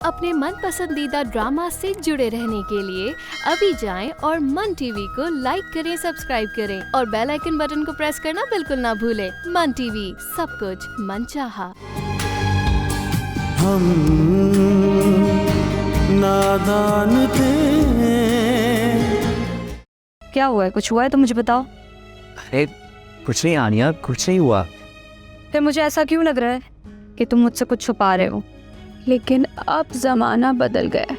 अपने मन पसंदीदा ड्रामा से जुड़े रहने के लिए अभी जाएं और मन टीवी को लाइक करें, सब्सक्राइब करें और बेल आइकन बटन को प्रेस करना बिल्कुल ना भूलें। मन टीवी, सब कुछ मनचाहा। हम नादान थे। क्या हुआ है? कुछ हुआ है तो मुझे बताओ। अरे कुछ नहीं आनिया, कुछ नहीं हुआ। फिर मुझे ऐसा क्यों लग रहा है कि तुम मुझसे कुछ छुपा रहे हो? लेकिन अब ज़माना बदल गया है,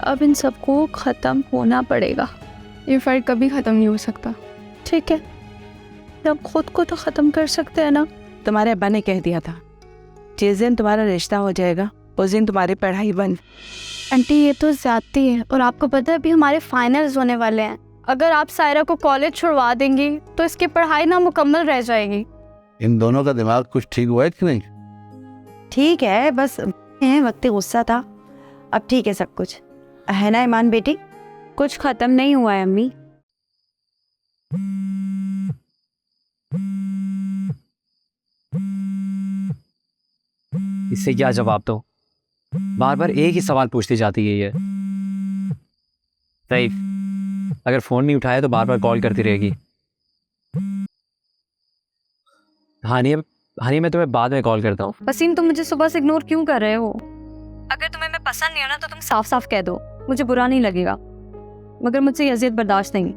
अब इन सबको ख़त्म होना पड़ेगा। ये फ़र्क कभी ख़त्म नहीं हो सकता। ठीक है, तब खुद को तो ख़त्म कर सकते हैं ना। तुम्हारे अब्बा ने कह दिया था जिस दिन तुम्हारा रिश्ता हो जाएगा उस दिन तुम्हारी पढ़ाई बंद। आंटी ये तो ज़्यादती है, और आपको पता है अभी हमारे फाइनल्स होने वाले हैं। अगर आप सायरा को कॉलेज छुड़वा देंगी तो इसकी पढ़ाई ना मुकम्मल रह जाएगी। इन दोनों का दिमाग कुछ ठीक हुआ है कि नहीं? ठीक है, बस वक्ती गुस्सा था, अब ठीक है सब कुछ, है ना ईमान बेटी? कुछ ख़त्म नहीं हुआ है अम्मी। इससे क्या जवाब दो? बार बार एक ही सवाल पूछती जाती है ये। सही, अगर फोन नहीं उठाया तो बार बार कॉल करती रहेगी। हानिया मैं तुम्हें बाद में कॉल करता हूँ। वसीम, तुम मुझे सुबह से इग्नोर क्यों कर रहे हो? अगर तुम्हें मैं पसंद नहीं है ना तो तुम साफ साफ कह दो, मुझे बुरा नहीं लगेगा, मगर मुझसे ये अज़ियत बर्दाश्त नहीं।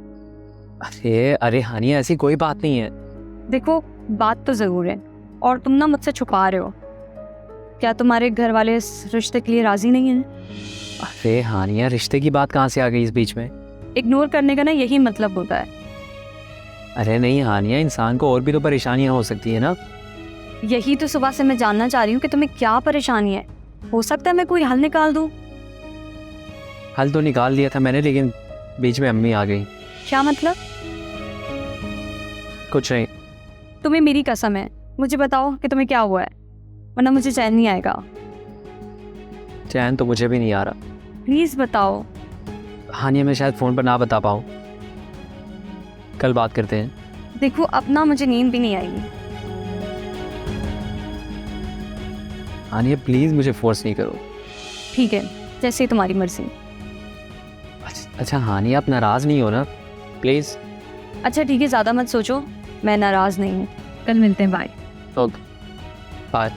अरे हानिया, ऐसी कोई बात नहीं है। देखो, बात तो ज़रूर है, और तुम ना मुझसे छुपा रहे हो। क्या तुम्हारे घर वाले इस रिश्ते के लिए राज़ी नहीं हैं? अरे हानिया, रिश्ते की बात कहाँ से आ गई इस बीच में? इग्नोर करने का ना यही मतलब होता है। अरे नहीं हानिया, इंसान को और भी तो परेशानियाँ हो सकती है ना। यही तो सुबह से मैं जानना चाह रही हूँ कि तुम्हें क्या परेशानी है। हो सकता है मैं कोई हल निकाल दूँ। हल तो निकाल लिया था मैंने, लेकिन बीच में अम्मी आ गई। क्या मतलब? कुछ नहीं। तुम्हें मेरी कसम है, मुझे बताओ कि तुम्हें क्या हुआ है, वरना मुझे चैन नहीं आएगा। चैन तो मुझे भी नहीं आ रहा। प्लीज़ बताओ। हानिया, मैं शायद फ़ोन पर ना बता पाऊँ, कल बात करते हैं। देखो, अपना मुझे नींद भी नहीं आएगी। हानिया प्लीज़, मुझे फोर्स नहीं करो। ठीक है, जैसे तुम्हारी मर्जी। अच्छा हानिया, आप नाराज़ नहीं हो ना? प्लीज़। अच्छा ठीक है, ज़्यादा मत सोचो, मैं नाराज़ नहीं हूँ। कल मिलते हैं, बाय। Okay, bye.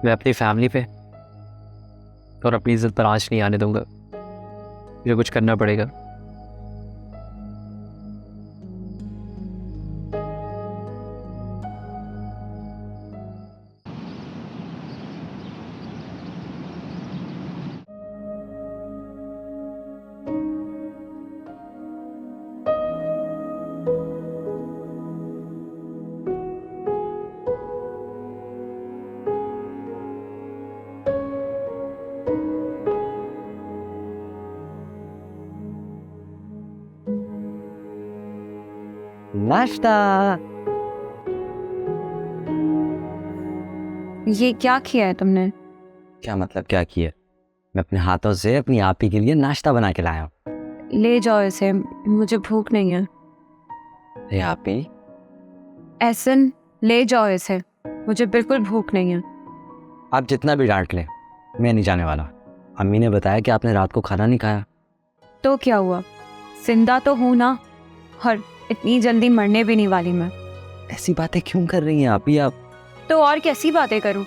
मैं अपनी फैमिली पे और अपनी इज्जत पर आंच नहीं आने दूंगा। मुझे कुछ करना पड़ेगा। नाश्ता। ये क्या किया है तुमने? क्या मतलब क्या किया? मैं अपने हाथों से अपनी आपी के लिए नाश्ता बना के लाया हूँ। ले जाओ इसे, मुझे भूख नहीं है। अरे आपी, एहसन, ले जाओ इसे, मुझे बिल्कुल भूख नहीं है। आप जितना भी डांट लें, मैं नहीं जाने वाला। अम्मी ने बताया कि आपने रात को खाना नहीं खाया। तो क्या हुआ, जिंदा तो हूँ ना, और इतनी जल्दी मरने भी नहीं वाली मैं। ऐसी बातें क्यों कर रही हैं आपी आप? तो और कैसी बातें करूं?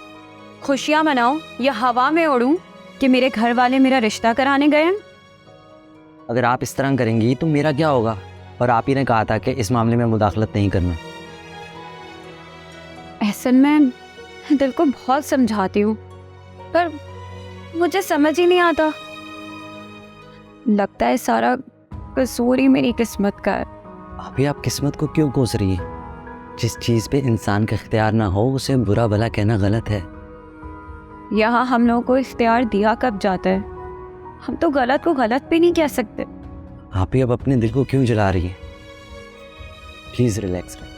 खुशियां मनाऊं या हवा में उड़ूं कि मेरे घर वाले मेरा रिश्ता कराने गए हैं? अगर आप इस तरह करेंगी तो मेरा क्या होगा? और आप ही ने कहा था कि इस मामले में मुदाखलत नहीं करना। एहसन, मैं दिल को बहुत समझाती हूँ, पर मुझे समझ ही नहीं आता। लगता है सारा कसूर ही मेरी किस्मत का है। अभी आप किस्मत को क्यों कोस रही हैं? जिस चीज़ पे इंसान का इख्तियार ना हो उसे बुरा भला कहना गलत है। यहाँ हम लोगों को इख्तियार दिया कब जाता है? हम तो गलत को गलत भी नहीं कह सकते। आप ही अब अपने दिल को क्यों जला रही हैं? प्लीज़ रिलैक्स करें।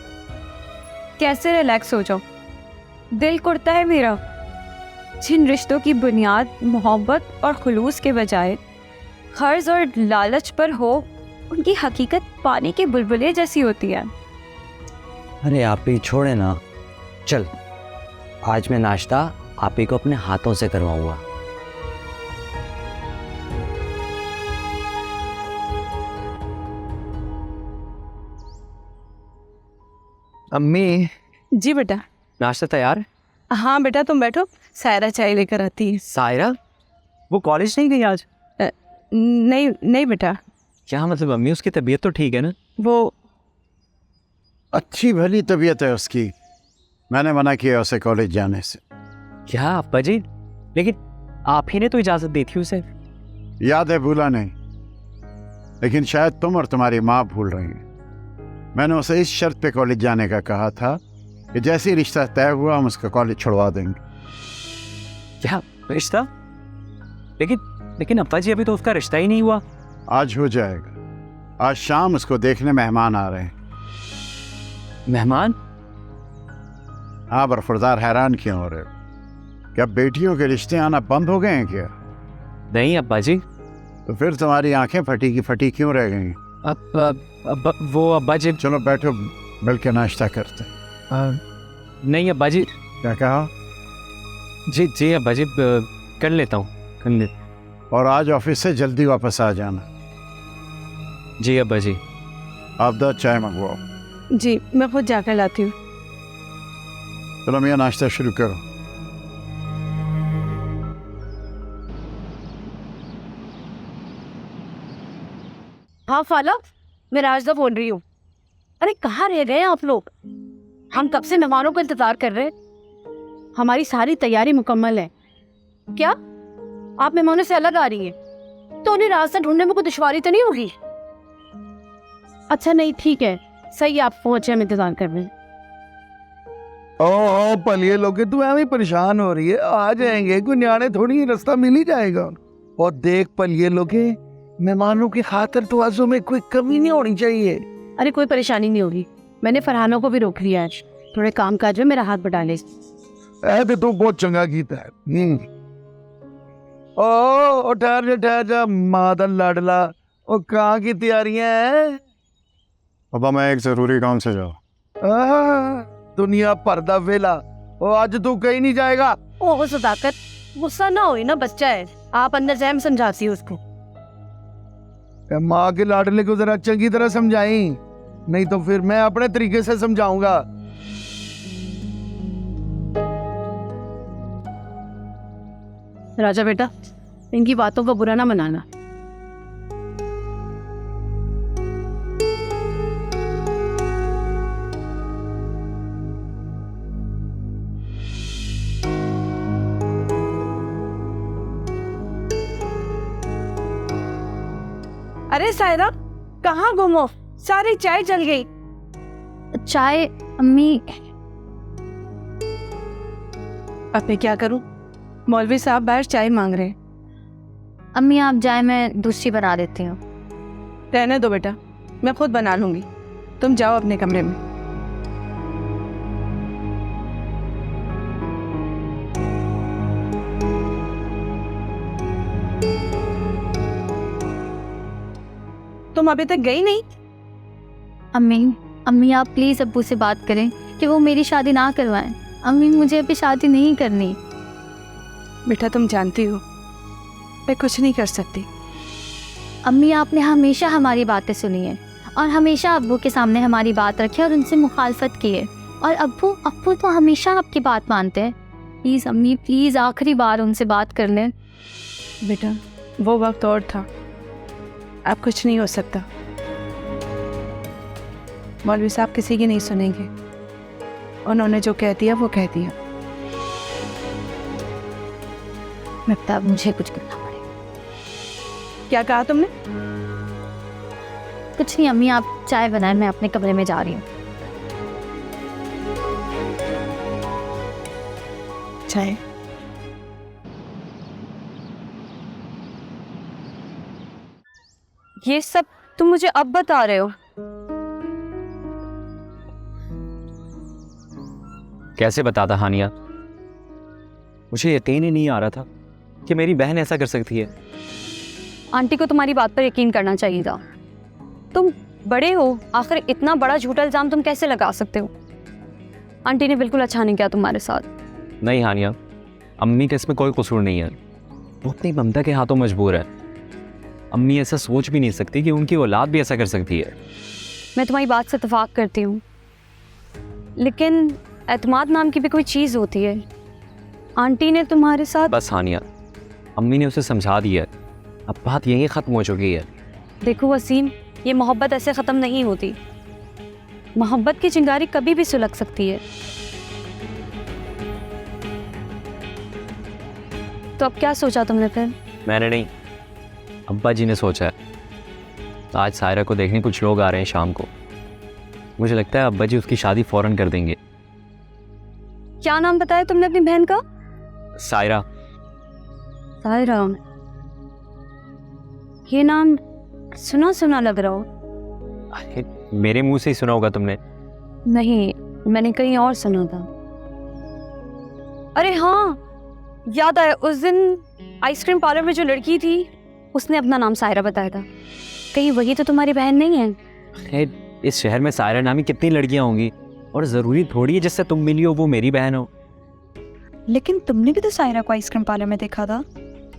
कैसे रिलैक्स हो जाओ? दिल कुड़ता है मेरा। जिन रिश्तों की बुनियाद मोहब्बत और खुलूस के बजाय कर्ज और लालच पर हो, उनकी हकीकत पानी के बुलबुले जैसी होती है। अरे आप ही छोड़े ना, चल आज मैं नाश्ता आप ही को अपने हाथों से करवाऊंगा। अम्मी, जी बेटा। नाश्ता तैयार? हाँ बेटा, तुम बैठो, सायरा चाय लेकर आती है। सायरा वो कॉलेज नहीं गई आज? नहीं नहीं बेटा, क्या मतलब अम्मी, उसकी तबीयत तो ठीक है ना? वो अच्छी भली तबीयत है उसकी, मैंने मना किया उसे कॉलेज जाने से। क्या अब्बा जी, लेकिन आप ही ने तो इजाज़त दी थी उसे। याद है, भूला नहीं, लेकिन शायद तुम और तुम्हारी माँ भूल रही हैं। मैंने उसे इस शर्त पे कॉलेज जाने का कहा था कि जैसे ही रिश्ता तय हुआ हम उसका कॉलेज छुड़वा देंगे। क्या रिश्ता? लेकिन अब्बा जी, अभी तो उसका रिश्ता ही नहीं हुआ। आज हो जाएगा, आज शाम उसको देखने मेहमान आ रहे हैं। मेहमान? हाँ, बरफुरदार हैरान क्यों हो रहे हो? क्या बेटियों के रिश्ते आना बंद हो गए हैं क्या? नहीं अब्बा जी। तो फिर तुम्हारी आंखें फटी की फटी क्यों रह गई? वो अब्बा जी। चलो बैठो, मिलकर नाश्ता करते हैं। नहीं अब्बा जी। क्या कहा? जी अब्बा जी, कर लेता हूँ, कर लेता। और आज ऑफिस से जल्दी वापस आ जाना। जी अब्बा जी। आप द चाय मंगवाओ। जी मैं खुद जाकर लाती हूँ। चलो मियाँ, नाश्ता शुरू करो। हाँ फाला, मैं राजदा बोल रही हूँ। अरे कहाँ रह गए आप लोग? हम कब से मेहमानों का इंतजार कर रहे हैं। हमारी सारी तैयारी मुकम्मल है। क्या आप मेहमानों से अलग आ रही हैं? तो उन्हें रास्ता ढूंढने में कोई दुश्वारी तो नहीं होगी? अच्छा नहीं, ठीक है, सही, आप पहुंचे, हम इंतजार कर रहे हैं। ओ पलिए लोगे, तू ऐਵੇਂ परेशान हो रही है, आ जाएंगे, कोई न्याणे थोड़ी रास्ता मिल ही जाएगा। और देख पलिए लोगे, मेहमानों की खातिर तो आजू में कोई कमी नहीं होनी चाहिए। अरे कोई परेशानी नहीं होगी, मैंने फरहानों को भी रोक लिया है, थोड़े काम काज में मेरा हाथ बटा ले। ऐ ते तू बहुत चंगा कीता है। ओ ठहर जा मां दा लाडला, ओ कहाँ की तैयारियां हैं? पापा मैं एक जरूरी काम से जाऊँ। दुनिया भर दा वेला, ओ आज तू कहीं नहीं जाएगा। ओह सदाकत, गुस्सा ना होई ना, बच्चा है, आप अंदर जाए, मैं समझाती हूँ उसको। माँ के लाडले को जरा चंगी तरह समझाई, नहीं तो फिर मैं अपने तरीके से समझाऊंगा। राजा बेटा, इनकी बातों का बुरा ना मनाना। अरे सायरा, कहाँ गुम हो? सारी चाय जल गई। चाय अम्मी। अब मैं क्या करूं? मौलवी साहब बाहर चाय मांग रहे हैं। अम्मी आप जाए, मैं दूसरी बना देती हूँ। रहने दो बेटा, मैं खुद बना लूंगी, तुम जाओ अपने कमरे में। तुम अभी तक गई नहीं? अम्मी आप प्लीज़ अब्बू से बात करें कि वो मेरी शादी ना करवाएं। अम्मी मुझे अभी शादी नहीं करनी। बेटा तुम जानती हो मैं कुछ नहीं कर सकती। अम्मी आपने हमेशा हमारी बातें सुनी है और हमेशा अब्बू के सामने हमारी बात रखी और उनसे मुखालफत की है, और अब्बू तो हमेशा आपकी बात मानते हैं। प्लीज़ अम्मी, प्लीज़ आखिरी बार उनसे बात कर लें। बेटा वो वक्त और था, अब कुछ नहीं हो सकता। मौलवी साहब किसी की नहीं सुनेंगे, उन्होंने जो कह दिया वो कह दिया। लगता है मुझे कुछ करना पड़ेगा। क्या कहा तुमने? कुछ नहीं अम्मी, आप चाय बनाएं, मैं अपने कमरे में जा रही हूँ। चाय? ये सब तुम मुझे अब बता रहे हो? कैसे बताता हानिया? मुझे यकीन ही नहीं आ रहा था कि मेरी बहन ऐसा कर सकती है। आंटी को तुम्हारी बात पर यकीन करना चाहिए था। तुम बड़े हो, आखिर इतना बड़ा झूठा इल्ज़ाम तुम कैसे लगा सकते हो? आंटी ने बिल्कुल अच्छा नहीं किया तुम्हारे साथ। नहीं हानिया, अम्मी का इसमें कोई कसूर नहीं है। वो अपनी ममता के हाथों मजबूर है। अम्मी ऐसा सोच भी नहीं सकती कि उनकी औलाद भी ऐसा कर सकती है। मैं तुम्हारी बात से इत्तेफाक करती हूँ, लेकिन एतमाद नाम की भी कोई चीज़ होती है। आंटी ने तुम्हारे साथ। बस हानिया, अम्मी ने उसे समझा दिया है, अब बात यहीं ख़त्म हो चुकी है। देखो वसीम, ये मोहब्बत ऐसे ख़त्म नहीं होती। मोहब्बत की चिंगारी कभी भी सुलग सकती है। तो अब क्या सोचा तुमने फिर? मैंने नहीं, अब्बा जी ने सोचा है। आज सायरा को देखने कुछ लोग आ रहे हैं शाम को। मुझे लगता है अब्बा जी उसकी शादी फ़ौरन कर देंगे। क्या नाम बताया तुमने अपनी बहन का? सायरा। सायरा, ये नाम सुना सुना लग रहा हो। अरे, मेरे मुंह से ही सुना होगा तुमने। नहीं, मैंने कहीं और सुना था। अरे हाँ, याद आया, उस दिन आइसक्रीम पार्लर में जो लड़की थी उसने अपना नाम सायरा बताया था। कहीं वही तो तुम्हारी बहन नहीं है? अरे, इस शहर में सायरा नामी कितनी लड़कियां होंगी, और ज़रूरी थोड़ी है जिससे तुम मिली हो वो मेरी बहन हो। लेकिन तुमने भी तो सायरा को आइसक्रीम पार्लर में देखा था,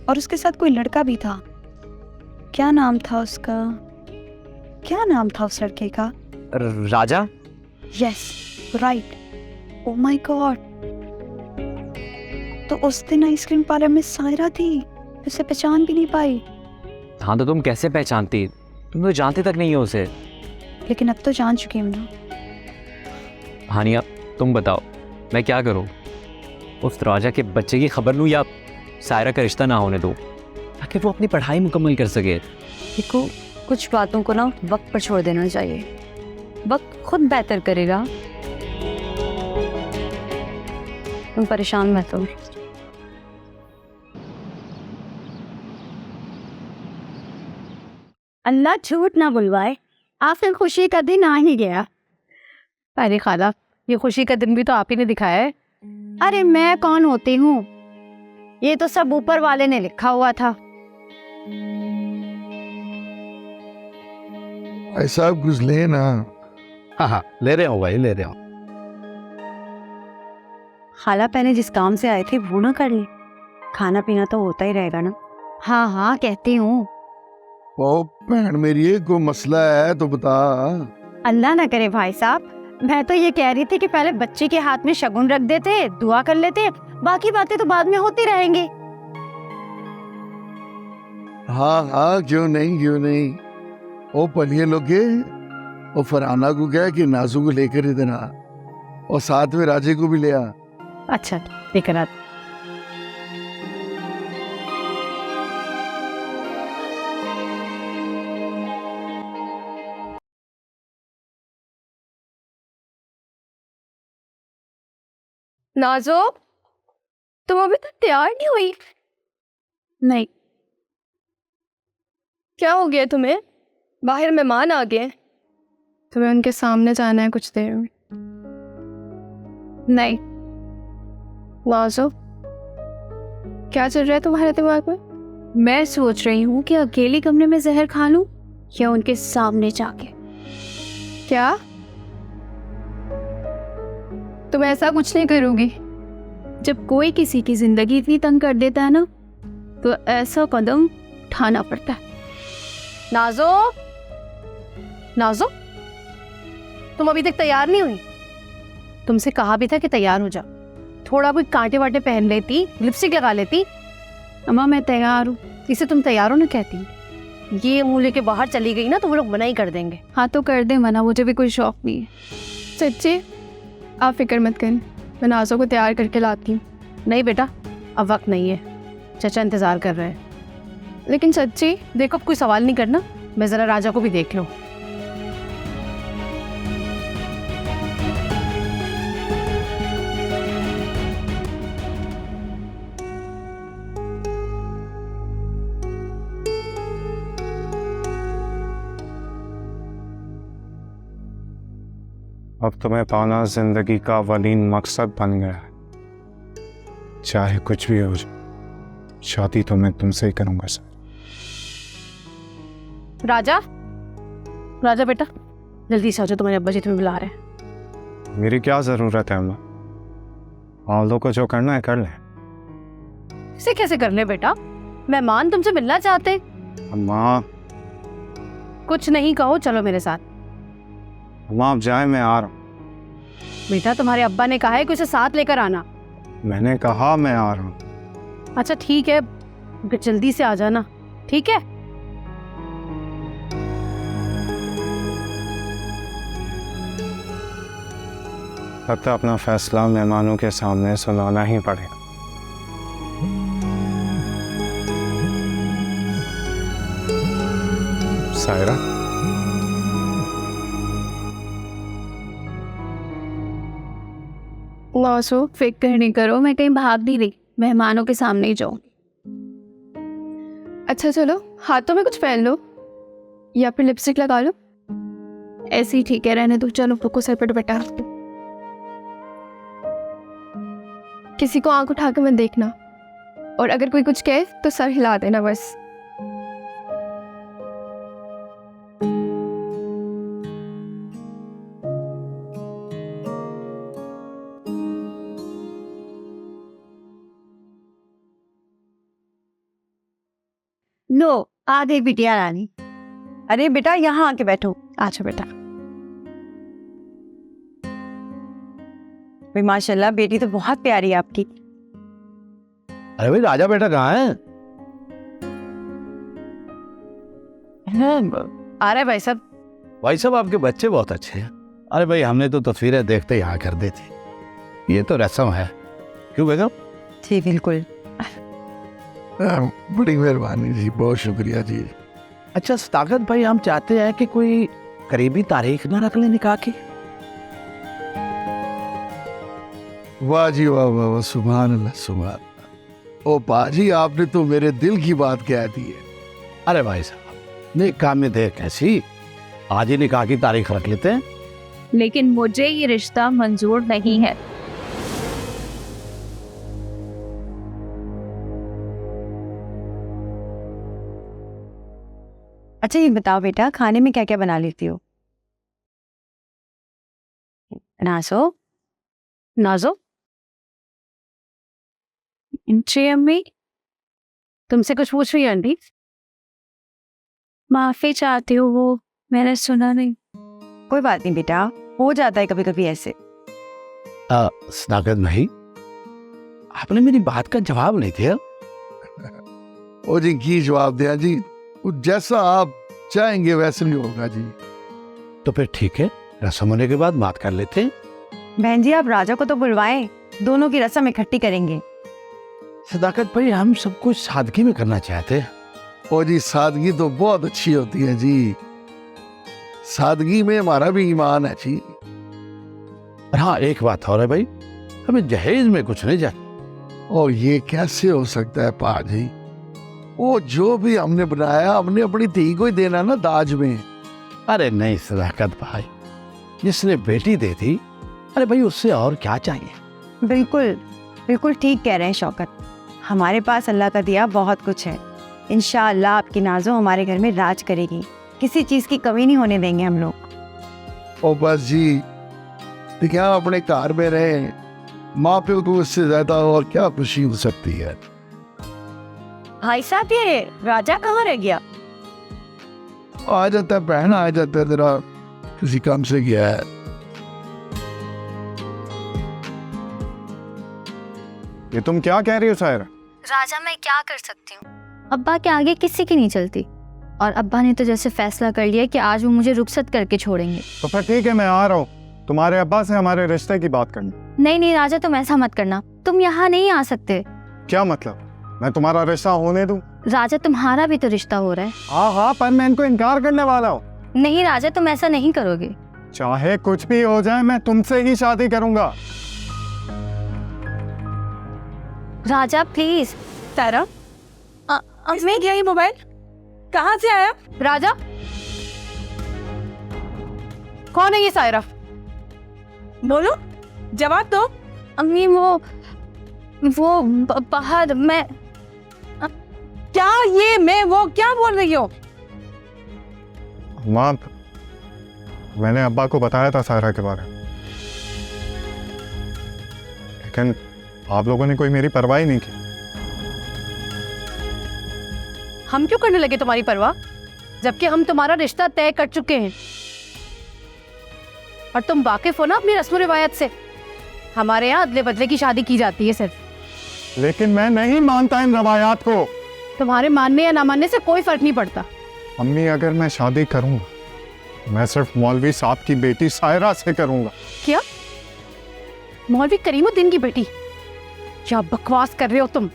और उसके साथ कोई लड़का भी था। क्या नाम था उसका? क्या नाम था उस लड़के का? Raja. Yes, right. Oh my god, तो उस दिन आइसक्रीम पार्लर में सायरा थी, उसे पहचान भी नहीं पाई। हाँ, तो तुम कैसे पहचानती? तुम तो जानती तक नहीं हो उसे। लेकिन अब तो जान चुकी हूँ ना। हानिया, तुम बताओ मैं क्या करूं? उस राजा के बच्चे की खबर लूं या सायरा का रिश्ता ना होने दूं, ताकि वो अपनी पढ़ाई मुकम्मल कर सके? देखो, कुछ बातों को ना वक्त पर छोड़ देना चाहिए। वक्त खुद बेहतर करेगा। तुम परेशान मत हो। अल्लाह झूठ ना बुलवाए, आखिर खुशी का दिन आ ही गया। अरे खाला, ये खुशी का दिन भी तो आप ही ने दिखाया है। अरे मैं कौन होती हूँ, ये तो सब ऊपर वाले ने लिखा हुआ था। भाई साहब कुछ ले ना। हाँ, ले रहे हो भाई, ले रहे हो। खाला पहले जिस काम से आए थे वो ना कर ले, खाना पीना तो होता ही रहेगा ना। हाँ हाँ कहती हूँ। ओ बहन मेरी, ये कोई मसला है तो बता। अल्लाह ना करे भाई साहब, मैं तो ये कह रही थी कि पहले बच्चे के हाथ में शगुन रख देते, दुआ कर लेते, बाकी बातें तो बाद में होती रहेंगी। हाँ हाँ, क्यों नहीं क्यों नहीं। ओ पलिए लोगे, ओ फरहाना को कह कि नाजू को लेकर इधर आ, और साथ में राजे को भी ले आ। अच्छा, लेकर आ। नाजो, तुम अभी तक तैयार नहीं हुई? नहीं, क्या हो गया तुम्हें? बाहर मेहमान आ गए। तुम्हें उनके सामने जाना है कुछ देर में। नहीं नाज़ो, क्या चल रहा है तुम्हारे दिमाग में? मैं सोच रही हूँ कि अकेले कमरे में जहर खा लूं या उनके सामने जाके। क्या तुम ऐसा कुछ नहीं करोगी? जब कोई किसी की जिंदगी इतनी तंग कर देता है ना, तो ऐसा कदम उठाना पड़ता है। नाजो, नाजो, तुम अभी तक तैयार नहीं हुई? तुमसे कहा भी था कि तैयार हो जाओ। थोड़ा कोई कांटे वाटे पहन लेती, लिपस्टिक लगा लेती। अम्मा मैं तैयार हूँ। इसे तुम तैयार हो ना कहती। ये मुंह लेके बाहर चली गई ना तो वो लोग मना ही कर देंगे। हाँ तो कर दे मना, मुझे भी कोई शौक नहीं है। सच्ची आप फिक्र मत करें, मैं नाज़ो को तैयार करके लाती हूँ। नहीं बेटा, अब वक्त नहीं है, चाचा इंतजार कर रहे हैं। लेकिन सच्ची देखो, अब कोई सवाल नहीं करना। मैं जरा राजा को भी देख लूं। अब तुम्हें पाना जिंदगी का अवलीन मकसद बन गया है। चाहे कुछ भी हो जाए, शादी तो मैं तुमसे ही करूंगा सर। राजा, राजा बेटा जल्दी से आ जाओ, तुम्हारे अब्बा जी तुम्हें बुला रहे हैं। मेरी क्या ज़रूरत है अम्मा? आप लोग को जो करना है कर लें। इसे कैसे कर ले बेटा, मेहमान तुमसे मिलना चाहते। अम्मा कुछ नहीं कहो, चलो मेरे साथ। अम्मा आप जाए, मैं आ रहा हूँ। बेटा तुम्हारे अब्बा ने कहा है कि उसे साथ लेकर आना। मैंने कहा मैं आ रहा हूँ। अच्छा ठीक है, जल्दी से आ जाना, ठीक है? लगता अपना फैसला मेहमानों के सामने सुनाना ही पड़ेगा। सायरा, नासो फिक्र नहीं करो, मैं कहीं भाग नहीं रही, मेहमानों के सामने ही जाऊँ। अच्छा चलो हाथों में कुछ पहन लो या फिर लिपस्टिक लगा लो, ऐसे ही ठीक है, रहने दो। चलो रुको, सर पे दुपट्टा रख दो। किसी को आंख उठा के मत देखना, और अगर कोई कुछ कहे तो सर हिला देना बस। लो आ गई बिटिया रानी। अरे बेटा यहाँ आके बैठो। अच्छा बेटा। भाई माशाल्लाह बेटी तो बहुत प्यारी है आपकी। अरे भाई राजा बेटा कहाँ है? आ रहे भाई साहब। भाई साहब आपके बच्चे बहुत अच्छे हैं। अरे भाई हमने तो तस्वीरें देखते ही हाँ कर दी थी, ये तो रस्म है। क्यों बेगम? जी बिल्कुल। बड़ी मेहरबानी जी, बहुत शुक्रिया जी। अच्छा सदाकत भाई, हम चाहते हैं कि कोई करीबी तारीख ना रख ले निकाह की। वाह जी वाह वाह वाह, सुभान अल्लाह सुभान अल्लाह। ओ बाजी आपने तो मेरे दिल की बात कह दी है। अरे भाई साहब निकाह में देर कैसी, आज ही निकाह की तारीख रख लेते हैं। लेकिन मुझे ये रिश्ता मंजूर नहीं है। अच्छा ये बताओ बेटा, खाने में क्या क्या बना लेती हो? नासो नाजो, जी अम्मी। तुमसे कुछ पूछ रही है आंटी? माफी चाहती हूँ, वो मैंने सुना नहीं। कोई बात नहीं बेटा, हो जाता है कभी कभी ऐसे। सदाकत भाई आपने मेरी बात का जवाब नहीं दिया। ओ जी की जवाब दिया जी, जैसा आप चाहेंगे वैसे नहीं होगा जी। तो फिर ठीक है, रस्म होने के बाद बात कर लेते हैं। बहन जी आप राजा को तो बुलवाएं, दोनों की रस्म इकट्ठी करेंगे। सदाकत भाई हम सब कुछ सादगी में करना चाहते हैं। ओ जी सादगी तो बहुत अच्छी होती है जी, सादगी में हमारा भी ईमान है जी। हाँ एक बात और है भाई, हमें जहेज में कुछ नहीं चाहिए। और ये कैसे हो सकता है पाजी, वो जो भी हमने बनाया हमने अपनी धी को ही देना ना दाज में। अरे नहीं सदाकत भाई, जिसने बेटी दे दी, अरे भाई उससे और क्या चाहिए। बिल्कुल बिल्कुल ठीक कह रहे हैं शौकत, हमारे पास अल्लाह का दिया बहुत कुछ है। इंशाअल्लाह आपकी नाजो हमारे घर में राज करेगी, किसी चीज की कमी नहीं होने देंगे हम लोग। ओ बस जी, तो क्या अपने कार में रहे, माँ प्यो को उससे ज्यादा और क्या खुशी हो सकती है। भाई साहब ये राजा कहाँ रह गया? आ जाता है बहन, आ जाता है, जरा किसी काम से गया है। ये तुम क्या कह रही हो सायरा? राजा मैं क्या कर सकती हूँ, अब्बा के आगे किसी की नहीं चलती, और अब्बा ने तो जैसे फैसला कर लिया कि आज वो मुझे रुखसत करके छोड़ेंगे। तो फिर ठीक है, मैं आ रहा हूँ, तुम्हारे अब्बा से हमारे रिश्ते की बात करनी। नहीं नहीं राजा, तुम ऐसा मत करना, तुम यहाँ नहीं आ सकते। क्या मतलब, मैं तुम्हारा रिश्ता होने दूं? राजा तुम्हारा भी तो रिश्ता हो रहा है। हाँ हाँ, पर मैं इनको इनकार करने वाला हूँ। नहीं राजा, तुम ऐसा नहीं करोगे। चाहे कुछ भी हो जाए मैं तुमसे ही शादी करूंगा। राजा प्लीज। सायरा, इसमें क्या ये मोबाइल कहाँ से आया? राजा कौन है ये सायरा? बोलो, जवाब दो। अम्मी वो वो बाहर मैं क्या ये मैं वो क्या बोल रही हो? माँ, मैंने अब्बा को बताया था सायरा के बारे में, लेकिन आप लोगों ने कोई मेरी परवाह ही नहीं की। हम क्यों करने लगे तुम्हारी परवाह, जबकि हम तुम्हारा रिश्ता तय कर चुके हैं और तुम वाकिफ हो ना अपनी रस्म रिवायत से। हमारे यहाँ अदले बदले की शादी की जाती है सिर्फ। लेकिन मैं नहीं मानता इन रवायात को। तुम्हारे मानने या ना मानने से कोई फर्क नहीं पड़ता। अम्मी, अगर मैं शादी करूंगा मैं सिर्फ मौलवी साहब की बेटी सायरा से करूंगा। क्या? मौलवी करीमुद्दीन की बेटी? क्या बकवास कर रहे हो तुम?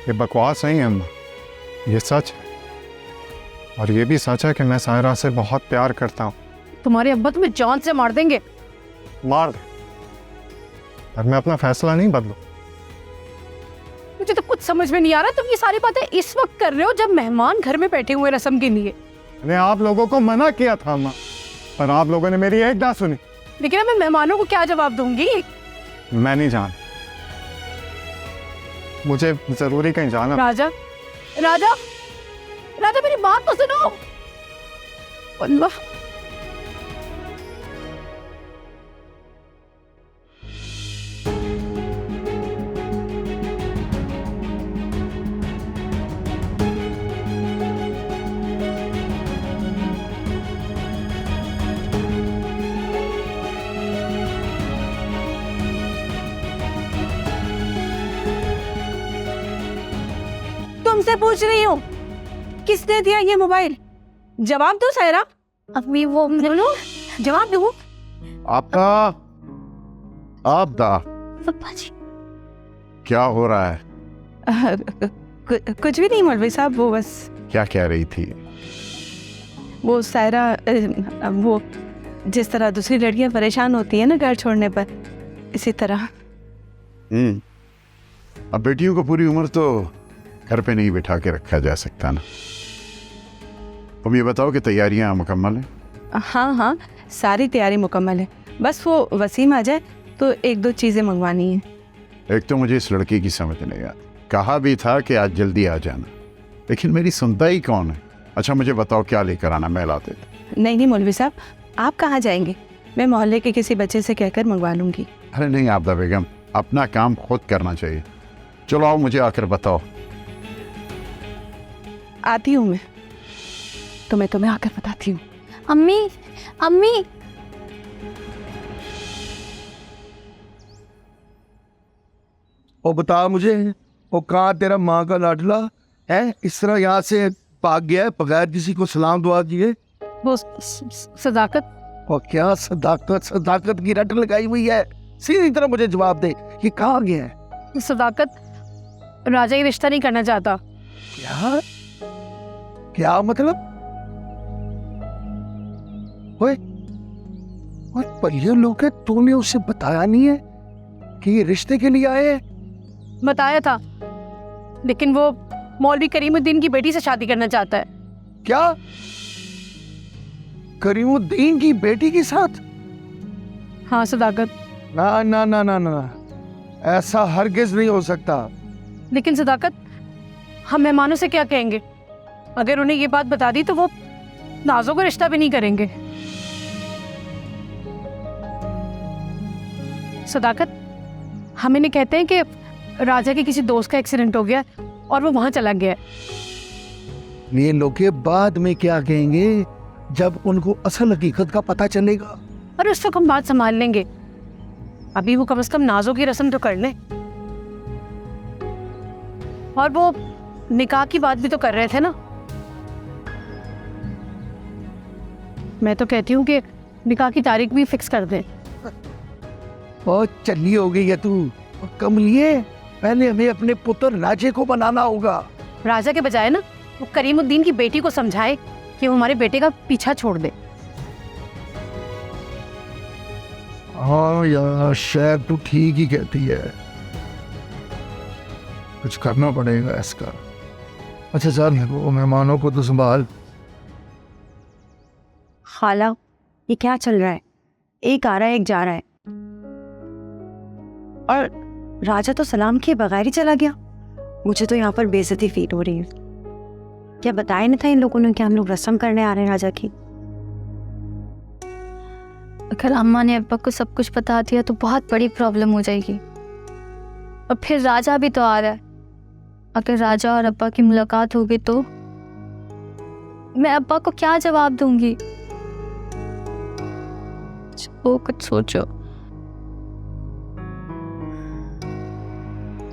ये बकवास नहीं है अम्मा, ये सच है। और ये भी सच है कि मैं सायरा से बहुत प्यार करता हूँ। तुम्हारे अब्बा तुम्हें जान से मार देंगे। मार दे, पर मैं अपना फैसला नहीं बदलू। मुझे तो कुछ समझ में नहीं आ रहा, तुम ये सारी बातें इस वक्त कर रहे हो जब मेहमान घर में बैठे हुए रस्म के लिए। मैंने आप लोगों को मना किया था अम्मा, पर आप लोगों ने मेरी एक ना सुनी। लेकिन अब मैं मेहमानों को क्या जवाब दूंगी? मैं नहीं जान, मुझे जरूरी कहीं जाना। राजा, राजा, राजा मेरी बात तो सुनो। अल्लाह, तुमसे पूछ रही हूँ किसने दिया ये मोबाइल? जवाब दो सायरा। अम्मी वो बोलो, जवाब दो। आपका आपदा पप्पा जी। क्या हो रहा है? कुछ भी नहीं मौलवी साहब, वो बस क्या कह रही थी? वो सायरा वो जिस तरह दूसरी लड़कियां परेशान होती है ना घर छोड़ने पर, इसी तरह। अब बेटियों को पूरी उम्र तो घर पे नहीं बिठा के रखा जा सकता ना। तुम ये बताओ कि तैयारियां मुकम्मल हैं? हाँ हाँ, सारी तैयारी मुकम्मल है, बस वो वसीम आ जाए तो एक दो चीज़ें मंगवानी है। एक तो मुझे इस लड़की की समझ नहीं आती। कहा भी था कि आज जल्दी आ जाना, लेकिन मेरी सुनता ही कौन है। अच्छा मुझे बताओ क्या लेकर आना, मैं ला देता। नहीं नहीं मौलवी साहब, आप कहाँ जाएंगे? मैं मोहल्ले के किसी बच्चे से कहकर मंगवा लूँगी। अरे नहीं आपदा बेगम, अपना काम खुद करना चाहिए। चलो आओ मुझे आकर बताओ। आती हूँ मैं, तो मैं तुम्हें आकर बताती हूँ। अम्मी, अम्मी। वो बता मुझे, वो कहाँ तेरा माँ का लाडला है, इस तरह यहाँ से भाग गया है बगैर किसी को सलाम दुआ किए? वो सदाकत। और क्या सदाकत, सदाकत की रट लगाई हुई है। सीधी तरह मुझे जवाब दे, ये कहाँ गया है? सदाकत राजा ये रिश्ता नहीं करना चाहता। क्या क्या मतलब? ओए और पहिए लोग है, तूने उसे बताया नहीं है कि ये रिश्ते के लिए आए हैं? बताया था, लेकिन वो मौलवी करीमुद्दीन की बेटी से शादी करना चाहता है। क्या करीमुद्दीन की बेटी के साथ? हाँ सदाकत। ना ना ना ना ना, ऐसा हरगिज नहीं हो सकता। लेकिन सदाकत, हम मेहमानों से क्या कहेंगे? अगर उन्हें ये बात बता दी तो वो नाजो का रिश्ता भी नहीं करेंगे। सदाकत, हम इन्हें कहते हैं कि राजा के किसी दोस्त का एक्सीडेंट हो गया और वो वहां चला गया। ये लोग के बाद में क्या कहेंगे जब उनको असल हकीकत का पता चलेगा? और उस वक्त हम बात संभाल लेंगे। अभी वो कम से कम नाजो की रस्म तो कर ले। और वो निकाह की बात भी तो कर रहे थे ना। मैं तो कहती हूँ कि निकाह की तारीख भी फिक्स कर दें। बहुत चली हो गई है तू। कमलिए, पहले हमें अपने पुत्र राजे को बनाना होगा। राजा के बजाय ना वो करीमुद्दीन की बेटी को समझाए कि वो हमारे बेटे का पीछा छोड़ दे। हाँ यार, शायद तू ठीक ही कहती है, कुछ करना पड़ेगा इसका। अच्छा चल, वो मेहमानों को तो संभाल। खाला, ये क्या चल रहा है? एक आ रहा है एक जा रहा है, और राजा तो सलाम किए बगैर ही चला गया। मुझे तो यहाँ पर बेइज्जती फील हो रही है। क्या बताया नहीं था इन लोगों ने कि हम लोग रस्म करने आ रहे हैं राजा की? अगर अम्मा ने अब्बा को सब कुछ बता दिया तो बहुत बड़ी प्रॉब्लम हो जाएगी। और फिर राजा भी तो आ रहा है। अगर राजा और अब्बा की मुलाकात होगी तो मैं अब्बा को क्या जवाब दूंगी? वो कुछ सोचो।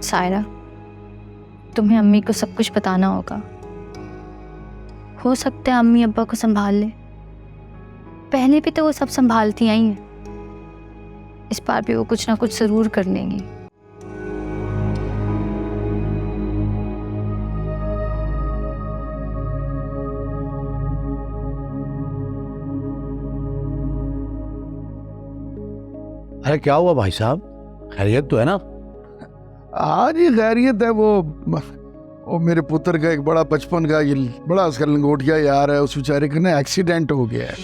सायरा, तुम्हें अम्मी को सब कुछ बताना होगा। हो सकता है अम्मी अब्बा को संभाल ले। पहले भी तो वो सब संभालती आई हैं। इस बार भी वो कुछ ना कुछ जरूर कर लेंगी। अरे क्या हुआ भाई साहब, खैरियत तो है ना? हाँ जी खैरियत है। वो मेरे पुत्र का एक बड़ा बचपन का ये बड़ा उसका लंगोटिया यार है, उस बेचारे का ना एक्सीडेंट हो गया है,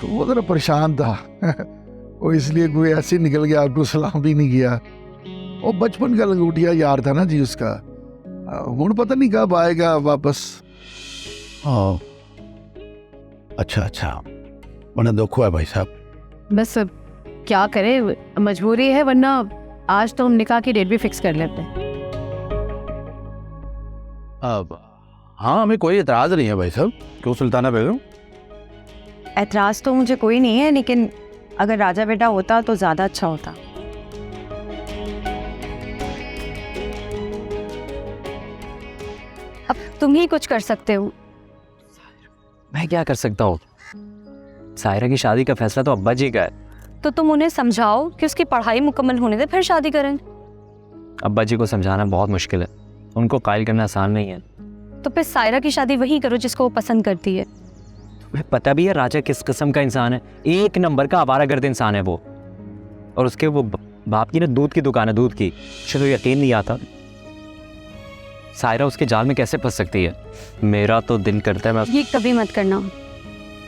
तो वो जरा परेशान था। वो इसलिए कोई ऐसे ही निकल गया, आपको सलाम भी नहीं किया। वो बचपन का लंगोटिया यार था ना जी उसका। हुण पता नहीं कब आएगा वापस। हाँ अच्छा अच्छा, बड़ा दुख हुआ भाई साहब। बस अब क्या करें, मजबूरी है, वरना आज तो हम निकाह की डेट भी फिक्स कर लेते हैं। अब हाँ, हमें कोई एतराज़ नहीं है भाई साहब। क्यों सुल्ताना बेगम? ऐतराज़ तो मुझे कोई नहीं है, लेकिन अगर राजा बेटा होता तो ज़्यादा अच्छा होता। अब तुम ही कुछ कर सकते हो। मैं क्या कर सकता हूँ? सायरा की शादी का फैसला तो अब्बा जी का है। तो तुम उन्हें समझाओ कि उसकी पढ़ाई मुकम्मल होने दे, फिर शादी करें। अब्बा जी को समझाना बहुत मुश्किल है, उनको कायल करना आसान नहीं है। तो फिर सायरा की शादी वही करो जिसको वो पसंद करती है। तुम्हें पता भी है राजा किस किस्म का इंसान है? एक नंबर का आवारागर्द इंसान है वो। और उसके वो बाप की ना दूध की दुकान है, दूध की। मुझे तो यकीन नहीं आता सायरा उसके जाल में कैसे फंस सकती है। मेरा तो दिल करता है मैं ये कभी मत करना।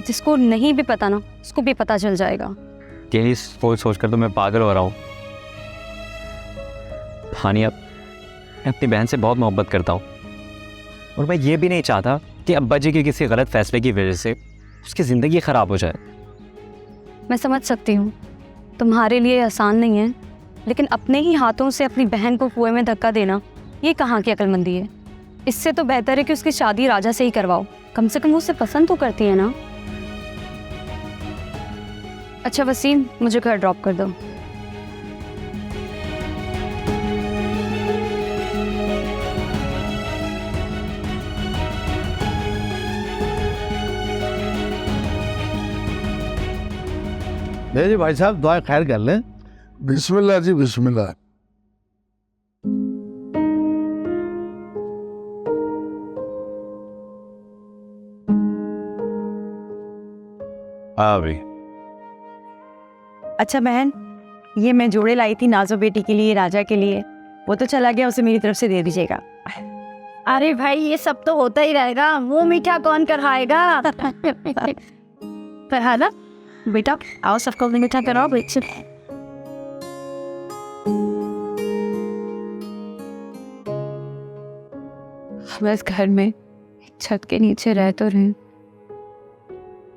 जिसको नहीं भी पता ना, उसको भी पता चल जाएगा। यही सोच कर तो मैं पागल हो रहा हूँ। हानिया, मैं अपनी बहन से बहुत मोहब्बत करता हूँ और मैं ये भी नहीं चाहता कि अब्बा जी के किसी गलत फैसले की वजह से उसकी ज़िंदगी ख़राब हो जाए। मैं समझ सकती हूँ तुम्हारे लिए आसान नहीं है, लेकिन अपने ही हाथों से अपनी बहन को कुएं में धक्का देना ये कहाँ की अक्लमंदी है। इससे तो बेहतर है कि उसकी शादी राजा से ही करवाओ। कम से कम वो उसे पसंद तो करती है ना। अच्छा वसीम, मुझे घर ड्रॉप कर दो। नहीं जी भाई साहब, दुआ खैर कर लें। बिस्मिल्लाह जी बिस्मिल्लाह। भाई अच्छा बहन, ये मैं जोड़े लाई थी नाजो बेटी के लिए, राजा के लिए। वो तो चला गया, उसे मेरी तरफ से दे दीजिएगा। अरे भाई, ये सब तो होता ही रहेगा, वो मीठा कौन कराएगा? फरहाना बेटा, आओ सबको मीठा कराओ। बस घर में छत के नीचे रह तो रहे,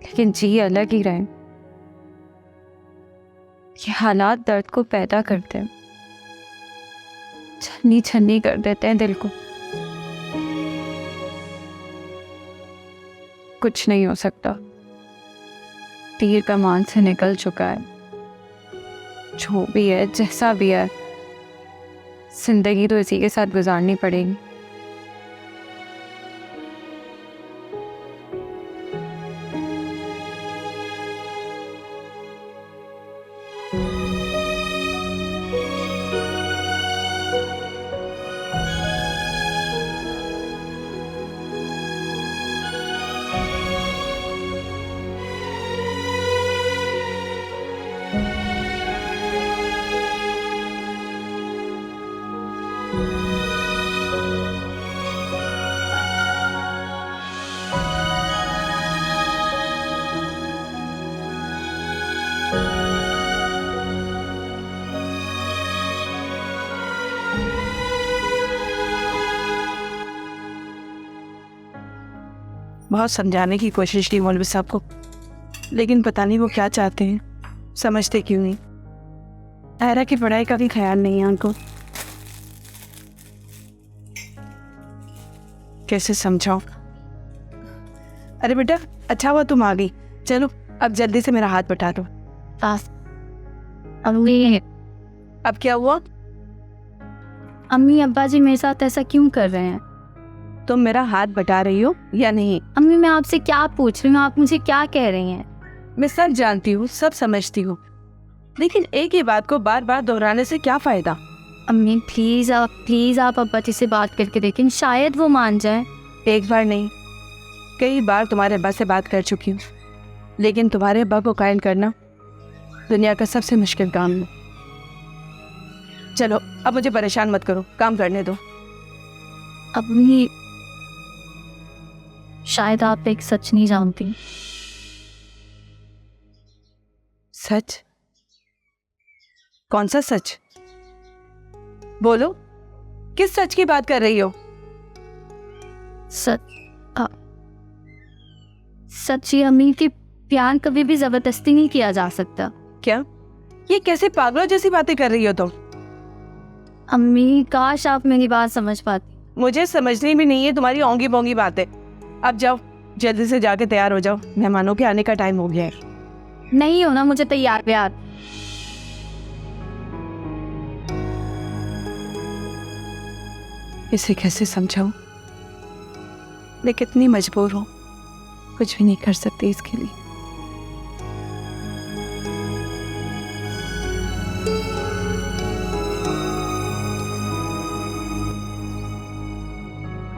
लेकिन जी अलग ही रहे। ये हालात दर्द को पैदा करते हैं, छन्नी छन्नी कर देते हैं दिल को। कुछ नहीं हो सकता, तीर कमान से निकल चुका है। जो भी है, जैसा भी है, जिंदगी तो इसी के साथ गुजारनी पड़ेगी। बहुत समझाने की कोशिश की मौलवी साहब को, लेकिन पता नहीं वो क्या चाहते हैं, समझते क्यों नहीं। आयरा की पढ़ाई का भी ख्याल नहीं है उनको। कैसे समझाऊं? अरे बेटा, अच्छा हुआ तुम आ गई। चलो अब जल्दी से मेरा हाथ बटा दो। अम्मी अब क्या हुआ? अम्मी अब्बा जी मेरे साथ ऐसा क्यों कर रहे हैं? तुम मेरा हाथ बटा रही हो या नहीं? अम्मी मैं आपसे क्या पूछ रही हूँ, आप मुझे क्या कह रही हैं? मैं सब जानती हूँ, सब समझती हूँ, लेकिन एक ही बात को बार बार दोहराने से क्या फायदा? अम्मी प्लीज़ आप अब्बा जी से बात करके देखें, शायद वो मान जाए। एक बार नहीं, कई बार तुम्हारे अब्बा से बात कर चुकी हूँ, लेकिन तुम्हारे अब्बा को कायल करना दुनिया का सबसे मुश्किल काम है। चलो अब मुझे परेशान मत करो, काम करने दो। अम्मी शायद आप एक सच नहीं जानती। सच? कौन सा सच? बोलो, किस सच की बात कर रही हो? सच ये अम्मी कि प्यार कभी भी जबरदस्ती नहीं किया जा सकता। क्या? ये कैसे पागलों जैसी बातें कर रही हो तुम? अम्मी काश आप मेरी बात समझ पाती। मुझे समझनी भी नहीं है तुम्हारी ओंगी बोंगी बातें। अब जाओ, जल्दी से जाके तैयार हो जाओ, मेहमानों के आने का टाइम हो गया है। नहीं होना मुझे तैयार प्यार। इसे कैसे समझाऊं? मैं कितनी मजबूर हूं, कुछ भी नहीं कर सकती इसके लिए।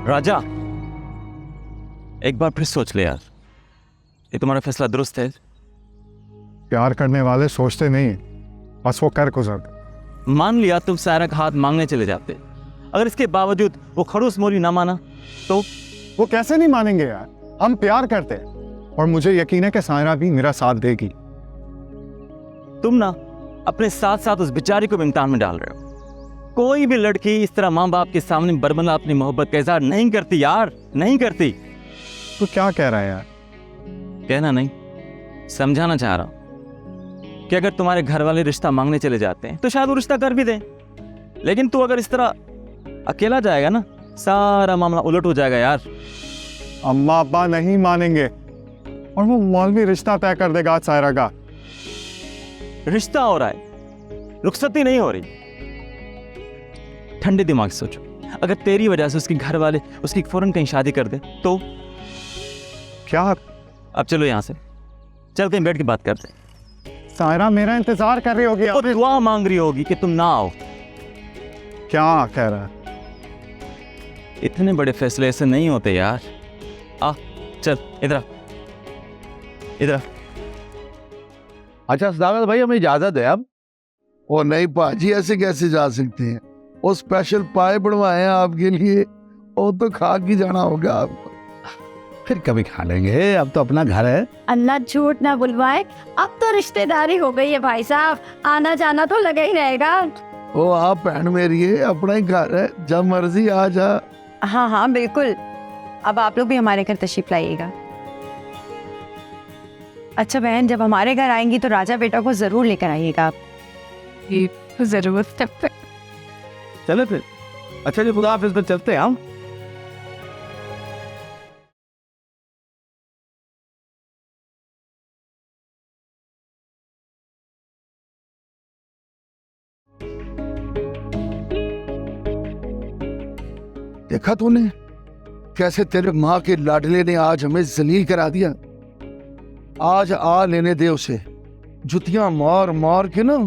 राजा, एक बार फिर सोच ले यार, ये तुम्हारा फैसला दुरुस्त है? प्यार करने वाले सोचते नहीं, बस वो कर गुजरते। मान लिया तुम सायरा का हाथ मांगने चले जाते, अगर इसके बावजूद वो खड़ूस मोरी ना माना तो? वो कैसे नहीं मानेंगे यार, हम प्यार करते हैं और मुझे यकीन है कि सायरा भी मेरा साथ देगी। तुम ना अपने साथ साथ उस बेचारी को भी इम्तिहान में डाल रहे हो। कोई भी लड़की इस तरह माँ बाप के सामने बरमला अपनी मोहब्बत का इजहार नहीं करती यार, नहीं करती। तो क्या कह रहा है यार? कहना नहीं, समझाना चाह रहा हूं कि अगर तुम्हारे घर वाले रिश्ता मांगने चले जाते हैं तो शायद वो रिश्ता कर भी दें, लेकिन तू अगर इस तरह अकेला जाएगा ना, सारा मामला उलट हो जाएगा यार। अम्मा अब्बा नहीं मानेंगे और वो मौलवी रिश्ता तय कर देगा आज सायरा का। रिश्ता हो रहा है, रुखसती नहीं हो रही। ठंडे दिमाग से सोचो, अगर तेरी वजह से उसके घर वाले उसकी फौरन कहीं शादी कर दे तो? क्या? अब चलो यहाँ से, चल कहीं बैठ के बात करते। सायरा मेरा इंतजार कर रही होगी, वो दुआ मांग रही होगी कि तुम ना आओ। क्या कह रहा है? इतने बड़े फैसले ऐसे नहीं होते यार। आ चल इधर इधर। अच्छा सदाकत भाई, हमें इजाजत है अब? ओ नहीं पाजी, ऐसे कैसे जा सकते हैं? वो स्पेशल पाए बनवाए हैं आपके लिए, वो तो खा के जाना होगा आपको। फिर कभी खा लेंगे, अब तो अपना घर है। अल्लाह झूठ ना बुलवाए, अब तो रिश्तेदारी हो गई है भाई साहब, आना जाना तो लगा ही रहेगा। ओ आप बहन मेरी है, अपना ही घर है, जब मर्जी आ जा। हाँ हाँ बिल्कुल, अब आप लोग भी हमारे घर तशरीफ लाइएगा। अच्छा बहन, जब हमारे घर आएंगी तो राजा बेटा को जरूर लेकर आइएगा आप। जरूर। चले फिर। अच्छा जी, खुदा हाफिज, फिर चलते हैं हम। देखा तूने कैसे तेरे माँ के लाडले ने आज हमें जलील करा दिया। आज आ लेने दे उसे, जुतियां मार मार के ना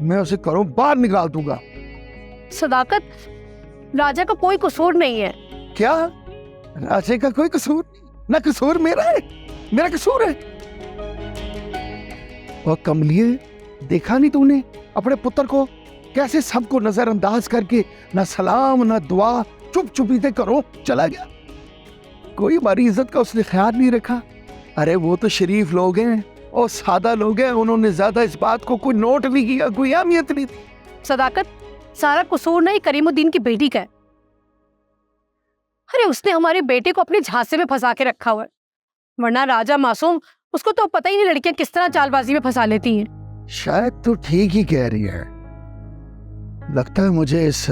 मैं उसे घरों बाहर निकाल दूंगा। सदाकत, राजा का कोई कसूर नहीं है। क्या? राजे का कोई कसूर नहीं? ना कसूर मेरा है, मेरा कसूर है। और कमलिए, देखा नहीं तूने अपने पुत्र को कैसे सबको नजरअंदाज करके ना सलाम ना दुआ चुप चुपी से करो चला गया। कोई हमारी इज्जत का उसने ख्याल नहीं रखा। अरे वो तो शरीफ लोग हैं और सादा लोग हैं, उन्होंने ज्यादा इस बात को कोई नोट नहीं किया, कोई अहमियत नहीं थी। सदाकत, सारा कसूर नहीं करीमुद्दीन की बेटी का है। अरे उसने हमारे बेटे को अपने झांसे में फंसा के रखा हुआ है। वरना राजा मासूम, उसको तो पता ही नहीं लड़कियां किस तरह चालबाजी में फंसा लेती हैं। शायद तू ठीक ही कह रही है। लगता है मुझे इस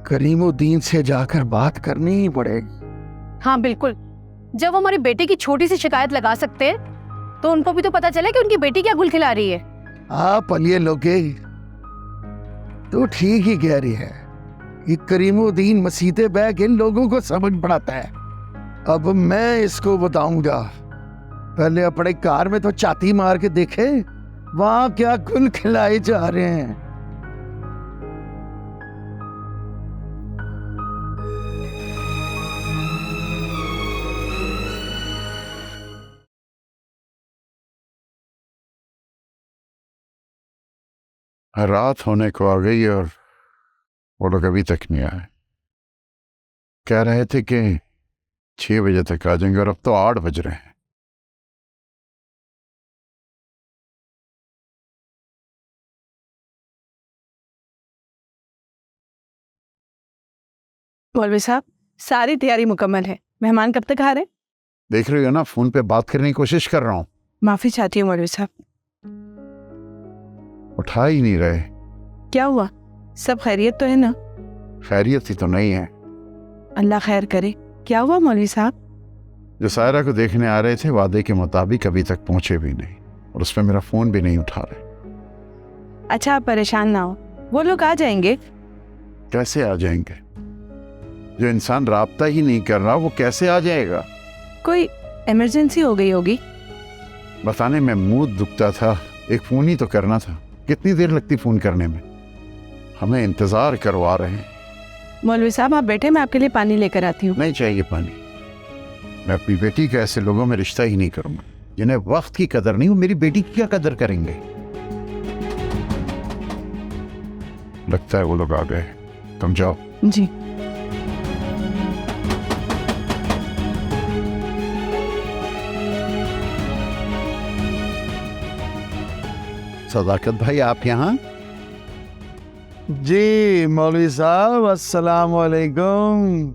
करीमुद्दीन से जाकर बात करनी ही पड़ेगी। हाँ बिल्कुल, जब वो हमारी बेटी की छोटी सी शिकायत लगा सकते हैं तो उनको भी तो पता चले कि उनकी बेटी क्या गुल खिला रही है। आप अलिए लोगे, तू ठीक ही कह रही है। ये करीमुद्दीन मसीते बह के लोगों को सबक पढ़ाता है। अब मैं इसको बताऊंगा। पहले अपने कार में तो चाती मार के देखे वहां क्या गुल खिलाए जा रहे हैं। रात होने को आ गई और वो लोग अभी तक नहीं आए। कह रहे थे कि 6 बजे तक आ जाएंगे और अब तो 8 बज रहे हैं। मौलवी साहब, सारी तैयारी मुकम्मल है। मेहमान कब तक आ रहे हैं? देख रही हो ना, फोन पे बात करने की कोशिश कर रहा हूँ। माफी चाहती हूँ मौलवी साहब। उठा ही नहीं रहे। क्या हुआ? सब खैरियत तो है ना? खैरियत ही तो नहीं है। अल्लाह खैर करे। क्या हुआ मौलवी साहब? जो सायरा को देखने आ रहे थे वादे के मुताबिक अभी तक पहुंचे भी नहीं, और उस पर मेरा फोन भी नहीं उठा रहे। अच्छा, आप परेशान ना हो, वो लोग आ जाएंगे। कैसे आ जाएंगे? जो इंसान राब्ता ही नहीं कर रहा वो कैसे आ जाएगा? कोई इमरजेंसी हो गई होगी। बताने में मुंह दुखता था, एक फोन ही तो करना था। कितनी देर लगती फोन करने में? हमें इंतजार करवा रहे हैं। मौलवी साहब आप बैठे, मैं आपके लिए पानी लेकर आती हूँ। नहीं चाहिए पानी। मैं अपनी बेटी का ऐसे लोगों में रिश्ता ही नहीं करूंगा जिन्हें वक्त की कदर नहीं। वो मेरी बेटी की क्या कदर करेंगे? लगता है वो लोग आ गए। तुम जाओ। जी। सदाकत भाई, आप यहाँ? जी मौलवी साहब, अस्सलाम वालेकुम।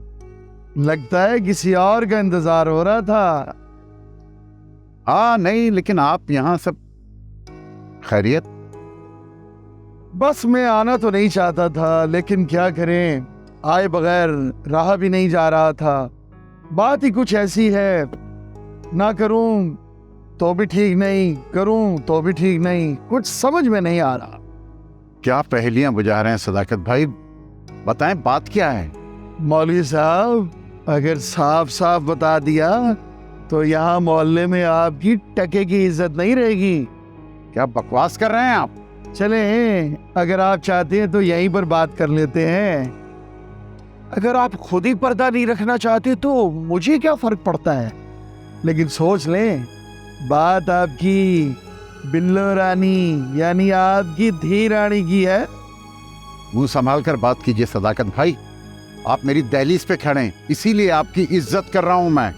लगता है किसी और का इंतजार हो रहा था। हाँ नहीं, लेकिन आप यहाँ सब खैरियत? बस मैं आना तो नहीं चाहता था, लेकिन क्या करें, आए बगैर रहा भी नहीं जा रहा था। बात ही कुछ ऐसी है, ना करूं तो भी ठीक नहीं, करूं तो भी ठीक नहीं, कुछ समझ में नहीं आ रहा। क्या पहेलियां बुझा रहे हैं सदाकत भाई? बताएं बात क्या है? मौलवी साहब, अगर साफ साफ बता दिया तो यहाँ मोहल्ले में आपकी टके की इज्जत नहीं रहेगी। क्या बकवास कर रहे हैं आप? चले, अगर आप चाहते हैं तो यहीं पर बात कर लेते हैं। अगर आप खुद ही पर्दा नहीं रखना चाहते तो मुझे क्या फर्क पड़ता है, लेकिन सोच लें, बात आपकी बिल्लो रानी यानी आपकी धी रानी की है। मुंह संभाल कर बात कीजिए सदाकत भाई। आप मेरी दहलीज पे खड़े हैं, इसीलिए आपकी इज्जत कर रहा हूं मैं।